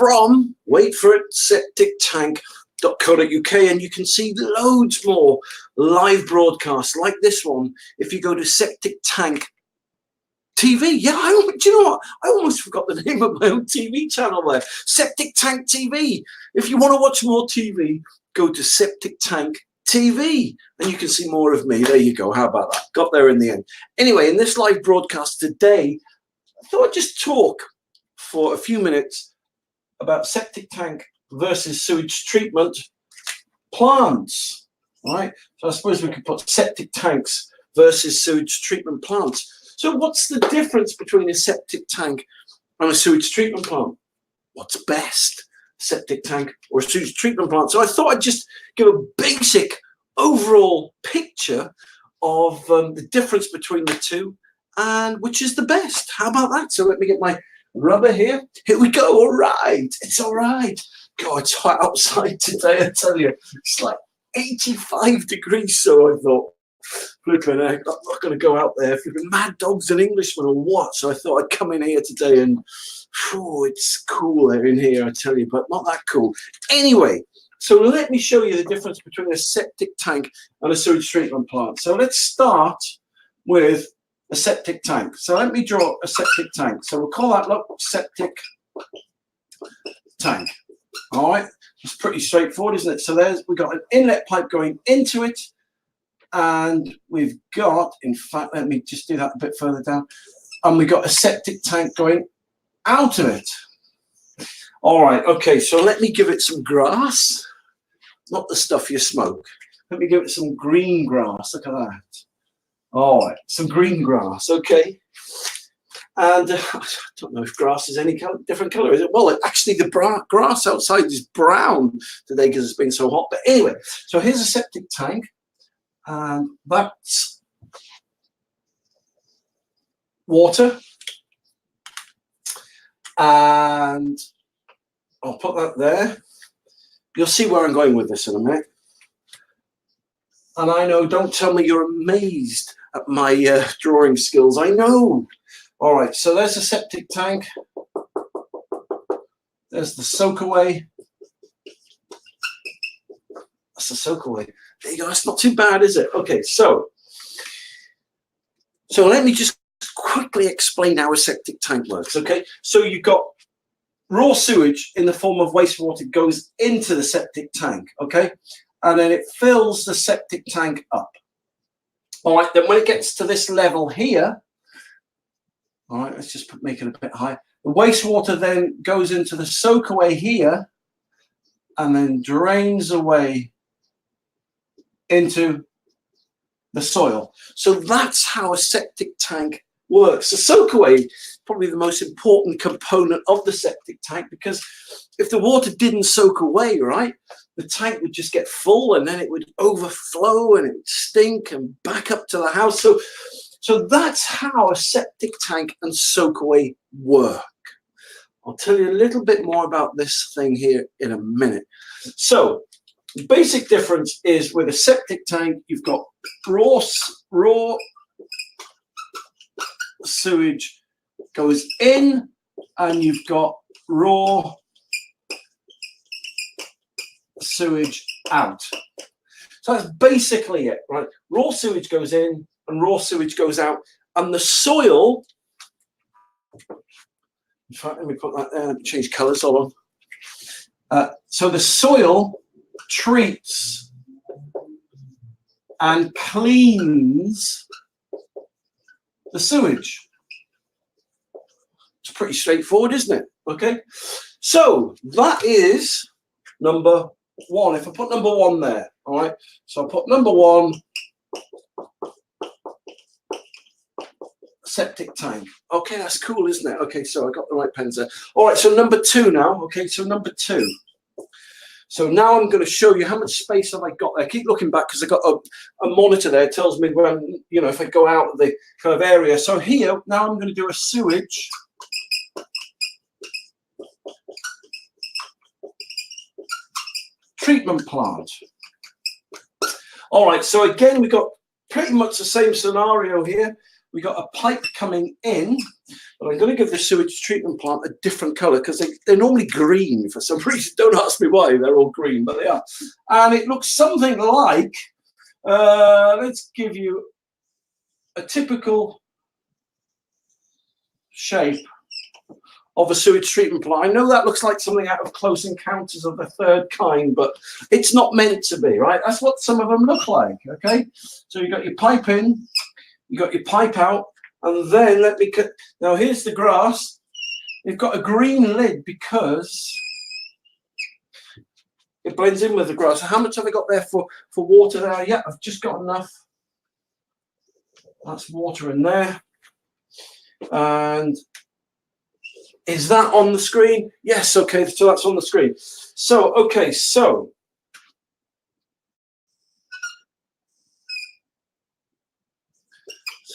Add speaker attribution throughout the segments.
Speaker 1: from, wait for it, septictank.co.uk, and you can see loads more live broadcasts like this one if you go to Septic Tank TV. Yeah, do you know what? I almost forgot the name of my own TV channel there. Septic Tank TV. If you want to watch more TV, go to Septic Tank TV and you can see more of me. There you go. How about that? Got there in the end. Anyway, in this live broadcast today, I thought I'd just talk for a few minutes about septic tank versus sewage treatment plants. Right? So I suppose we could put septic tanks versus sewage treatment plants. So what's the difference between a septic tank and a sewage treatment plant? What's best, septic tank or a sewage treatment plant? So I thought I'd just give a basic overall picture of the difference between the two and which is the best. How about that? So let me get my rubber here. Here we go. All right. It's all right. God, it's hot outside today, I tell you. It's like 85 degrees, so I thought. Flipping heck, I'm not going to go out there flipping mad dogs and Englishmen or what. So I thought I'd come in here today and, it's cool in here, I tell you, but not that cool. Anyway, so let me show you the difference between a septic tank and a sewage treatment plant. So let's start with a septic tank. So let me draw a septic tank. So we'll call that, look, septic tank. All right, it's pretty straightforward, isn't it? So we've got an inlet pipe going into it. And we've got, in fact, let me just do that a bit further down. And we've got a septic tank going out of it. All right, okay, so let me give it some grass. Not the stuff you smoke. Let me give it some green grass. Look at that. All right, some green grass, okay. And I don't know if grass is any different color, is it? Well, actually, the grass outside is brown today because it's been so hot. But anyway, so here's a septic tank. And that's water, and I'll put that there. You'll see where I'm going with this in a minute. And I know, don't tell me you're amazed at my drawing skills. I know. All right, so there's the septic tank. There's the soakaway. That's the soakaway. There you go. That's not too bad, is it? Okay, so let me just quickly explain how a septic tank works. Okay, so you've got raw sewage in the form of wastewater goes into the septic tank. Okay, and then it fills the septic tank up. All right, then when it gets to this level here, all right, let's just make it a bit higher. The wastewater then goes into the soakaway here, and then drains away into the soil. So that's how a septic tank works. The soakaway is probably the most important component of the septic tank, because if the water didn't soak away, right, the tank would just get full and then it would overflow and it would stink and back up to the house. So that's how a septic tank and soakaway work. I'll tell you a little bit more about this thing here in a minute. So the basic difference is with a septic tank, you've got raw sewage goes in, and you've got raw sewage out. So that's basically it, right? Raw sewage goes in and raw sewage goes out, and the soil, in fact, let me put that there, change colours, hold on. So the soil treats and cleans the sewage. It's pretty straightforward, isn't it? Okay, so that is number one. If I put number one there, all right, so I'll put number one, septic tank. Okay, that's cool, isn't it? Okay, so I got the right pens there. All right, so number two now. Okay, so number two. So now I'm going to show you how much space have I got there. Keep looking back because I've got a monitor there. It tells me when, if I go out of the kind of area. So here, now I'm going to do a sewage treatment plant. All right, so again, we've got pretty much the same scenario here. we got a pipe coming in, but I'm going to give the sewage treatment plant a different colour because they're normally green for some reason. Don't ask me why they're all green, but they are. And it looks something like, let's give you a typical shape of a sewage treatment plant. I know that looks like something out of Close Encounters of the Third Kind, but it's not meant to be, right? That's what some of them look like, okay? So you got your pipe in, you got your pipe out, and then let me cut. Now here's the grass. You've got a green lid because it blends in with the grass. How much have I got there for water there? Yeah, I've just got enough. That's water in there. And is that on the screen? Yes, okay, so that's on the screen. So, okay, so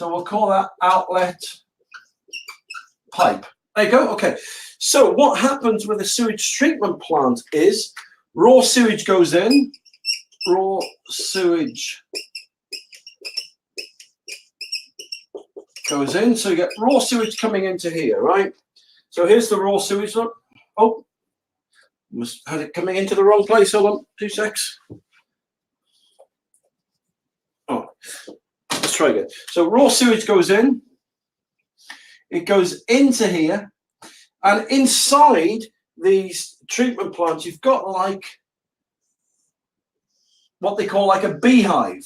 Speaker 1: we'll call that outlet pipe. There you go, okay. So what happens with a sewage treatment plant is raw sewage goes in, raw sewage goes in, so you get raw sewage coming into here, right? So here's the raw sewage. Oh, must had it coming into the wrong place. Hold on, 2 secs. Oh, let's try again. So raw sewage goes in. It goes into here, and inside these treatment plants, you've got like what they call like a beehive,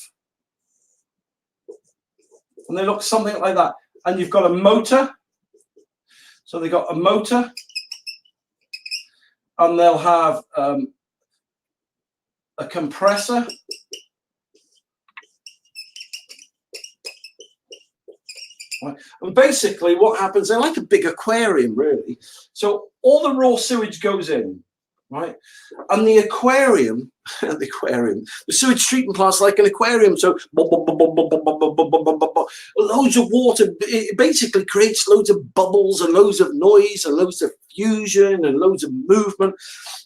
Speaker 1: and they look something like that. And you've got a motor. So they got a motor, and they'll have a compressor. Right. And basically what happens, they're like a big aquarium, really. So all the raw sewage goes in, right? And the aquarium, the sewage treatment plant's like an aquarium. So loads of water. It basically creates loads of bubbles and loads of noise and loads of fusion and loads of movement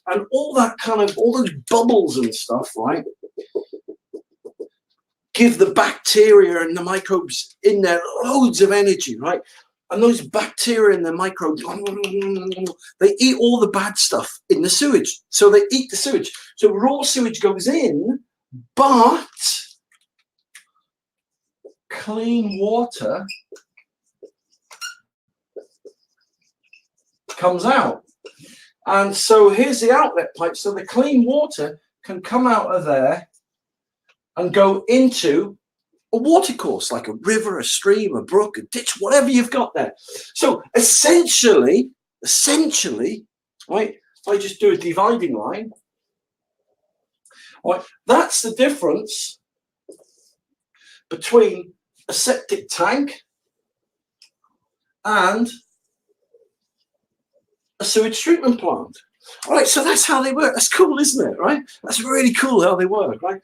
Speaker 1: and all that kind of, all those bubbles and stuff, right? Give the bacteria and the microbes in there loads of energy, right? And those bacteria and the microbes, they eat all the bad stuff in the sewage. So they eat the sewage. So raw sewage goes in, but clean water comes out. And so here's the outlet pipe. So the clean water can come out of there and go into a watercourse, like a river, a stream, a brook, a ditch, whatever you've got there. So essentially, right, if I just do a dividing line, right, that's the difference between a septic tank and a sewage treatment plant. All right, so that's how they work. That's cool, isn't it, right? That's really cool how they work, right?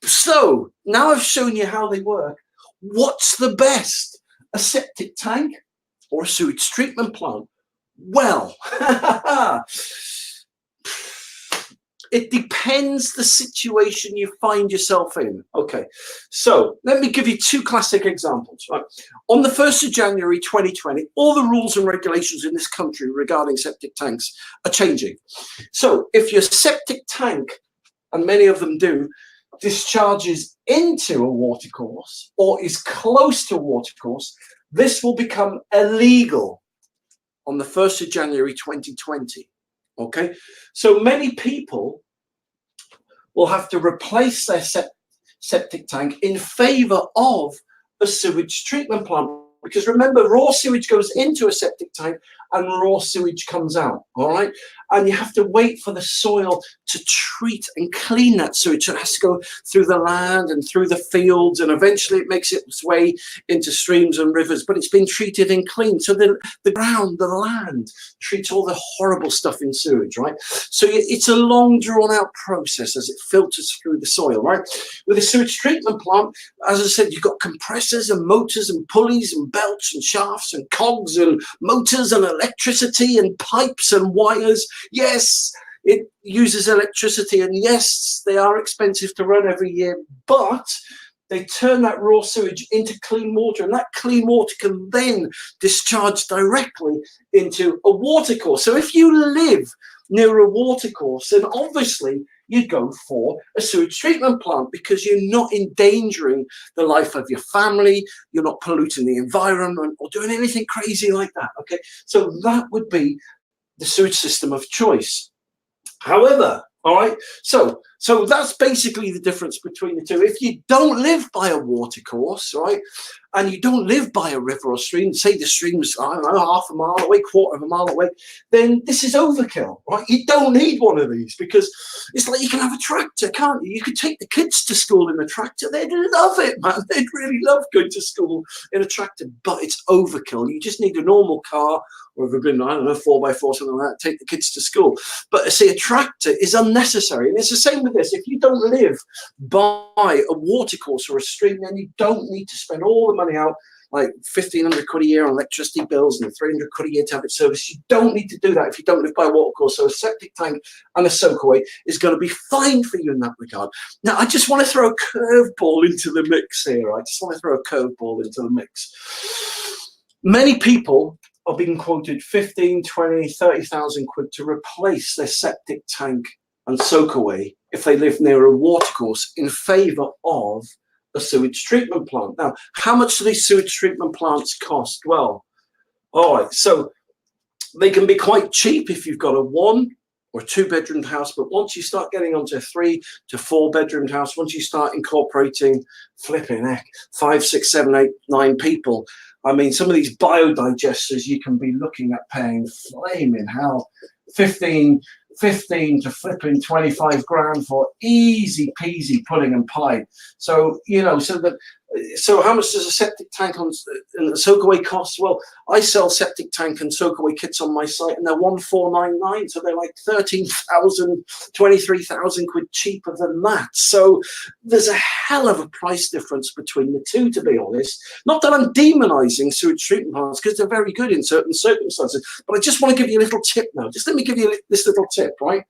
Speaker 1: So now I've shown you how they work. What's the best? A septic tank or a sewage treatment plant? Well, it depends the situation you find yourself in. Okay, so let me give you 2 classic examples. Right? On the 1st of January 2020, all the rules and regulations in this country regarding septic tanks are changing. So if your septic tank, and many of them do, discharges into a watercourse or is close to a watercourse, this will become illegal on the 1st of January 2020. Okay, so many people will have to replace their septic tank in favor of a sewage treatment plant, because remember, raw sewage goes into a septic tank and raw sewage comes out. All right, and you have to wait for the soil to treat and clean that sewage. So it has to go through the land and through the fields, and eventually it makes its way into streams and rivers, but it's been treated and cleaned. So the ground, the land treats all the horrible stuff in sewage, right? So it's a long drawn out process as it filters through the soil, right? With a sewage treatment plant, as I said, you've got compressors and motors and pulleys and belts and shafts and cogs and motors and electricity and pipes and wires. Yes, it uses electricity, and yes, they are expensive to run every year, but they turn that raw sewage into clean water, and that clean water can then discharge directly into a watercourse. So if you live near a watercourse, then obviously you go for a sewage treatment plant, because you're not endangering the life of your family, you're not polluting the environment or doing anything crazy like that. Okay, so that would be the sewage system of choice. However, all right, so that's basically the difference between the two. If you don't live by a watercourse, right, and you don't live by a river or stream, say the stream's, I don't know, half a mile away, quarter of a mile away, then this is overkill, right? You don't need one of these, because it's like you can have a tractor, can't you? You could take the kids to school in a tractor. They'd love it, man. They'd really love going to school in a tractor, but it's overkill. You just need a normal car, or if you've been, I don't know, 4x4, something like that, take the kids to school. But see, a tractor is unnecessary. And it's the same with this. If you don't live by a watercourse or a stream, then you don't need to spend all the money out, like 1,500 quid a year on electricity bills and 300 quid a year to have it serviced. You don't need to do that if you don't live by a watercourse. So a septic tank and a soakaway is going to be fine for you in that regard. Now, I just want to throw a curveball into the mix here. I just want to throw a curveball into the mix. Many people are being quoted 15, 20, 30,000 quid to replace their septic tank and soakaway if they live near a watercourse in favour of a sewage treatment plant. Now, how much do these sewage treatment plants cost? Well, all right, so they can be quite cheap if you've got a 1 or 2 bedroom house, but once you start getting onto a 3 to 4 bedroom house, once you start incorporating flipping heck, 5, 6, 7, 8, 9 people, I mean, some of these biodigesters you can be looking at paying flaming hell, 15 to flipping 25 grand for easy peasy pudding and pie. So, you know, so how much does a septic tank and a soakaway cost? Well, I sell septic tank and soakaway kits on my site, and they're 1,499, so they're like 13,000, 23,000 quid cheaper than that. So there's a hell of a price difference between the two, to be honest. Not that I'm demonizing sewage treatment plants, because they're very good in certain circumstances, but I just want to give you a little tip now. Just let me give you this little tip, right?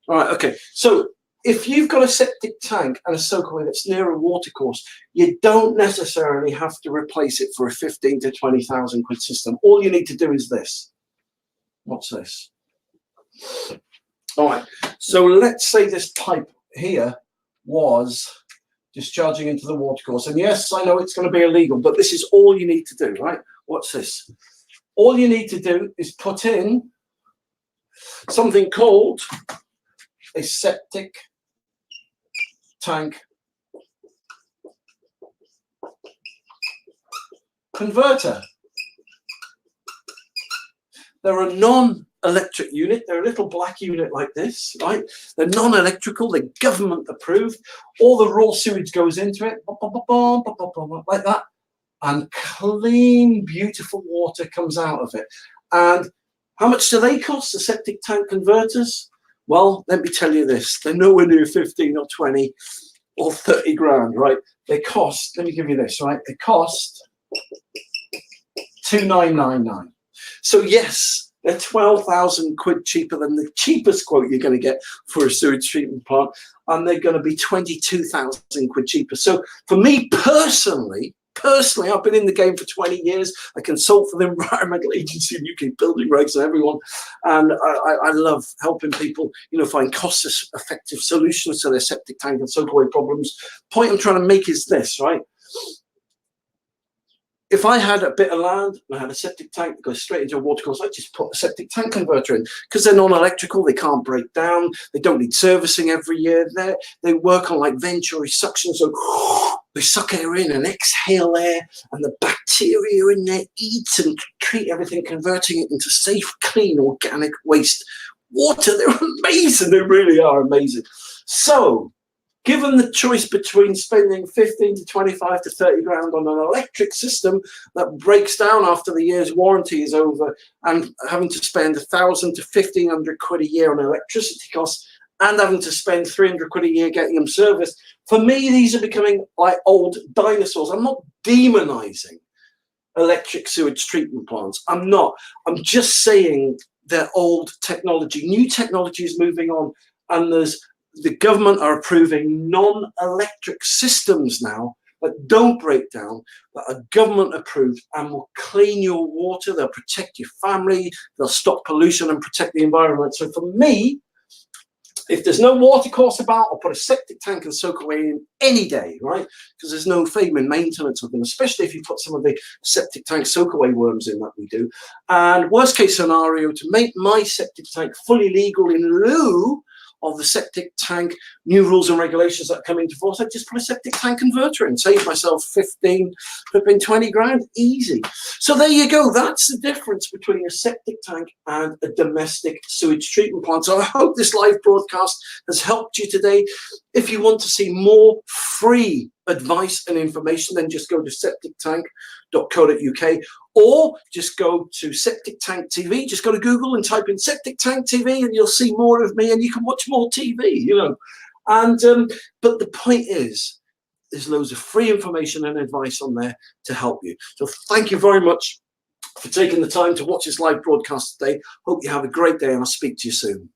Speaker 1: All right, okay. So if you've got a septic tank and a soakaway that's near a watercourse, you don't necessarily have to replace it for a 15 to 20,000 quid system. All you need to do is this. What's this? All right. So let's say this pipe here was discharging into the watercourse. And yes, I know it's going to be illegal, but this is all you need to do, right? What's this? All you need to do is put in something called a septic tank converter. They're a non-electric unit. They're a little black unit like this, right? They're non-electrical. They're government approved. All the raw sewage goes into it, like that, and clean, beautiful water comes out of it. And how much do they cost, the septic tank converters? Well, let me tell you this, they're nowhere near 15 or 20 or 30 grand, right? They cost, let me give you this, right? They cost 2,999. So yes, they're 12,000 quid cheaper than the cheapest quote you're going to get for a sewage treatment plant, and they're going to be 22,000 quid cheaper. So for me personally, I've been in the game for 20 years. I consult for the Environmental Agency and UK Building Regs and everyone. And I love helping people, you know, find cost-effective solutions to their septic tank and soakaway problems. Point I'm trying to make is this, right? If I had a bit of land and I had a septic tank that goes straight into a watercourse, I'd just put a septic tank converter in, because they're non-electrical, they can't break down, they don't need servicing every year. They work on like venturi suction, so they suck air in and exhale air, and the bacteria in there eat and treat everything, converting it into safe, clean, organic waste water. They're amazing, they really are amazing. So given the choice between spending 15 to 25 to 30 grand on an electric system that breaks down after the year's warranty is over, and having to spend 1,000 to 1,500 quid a year on electricity costs, and having to spend 300 quid a year getting them serviced, for me, these are becoming like old dinosaurs. I'm not demonizing electric sewage treatment plants. I'm not. I'm just saying they're old technology. New technology is moving on, and the government are approving non-electric systems now that don't break down, that are government approved and will clean your water. They'll protect your family. They'll stop pollution and protect the environment. So for me, if there's no water course about, I'll put a septic tank and soak away in any day, right? Because there's no fame in maintenance of them, especially if you put some of the septic tank soak away worms in that we do. And worst case scenario, to make my septic tank fully legal in lieu of the septic tank new rules and regulations that come into force, I just put a septic tank converter in, save myself 15, 20 grand, easy. So there you go. That's the difference between a septic tank and a domestic sewage treatment plant. So I hope this live broadcast has helped you today. If you want to see more free advice and information, then just go to septictank.co.uk or just go to Septic Tank TV. Just go to Google and type in Septic Tank TV and you'll see more of me and you can watch more TV, you know. And but the point is, there's loads of free information and advice on there to help you. So thank you very much for taking the time to watch this live broadcast today. Hope you have a great day and I'll speak to you soon.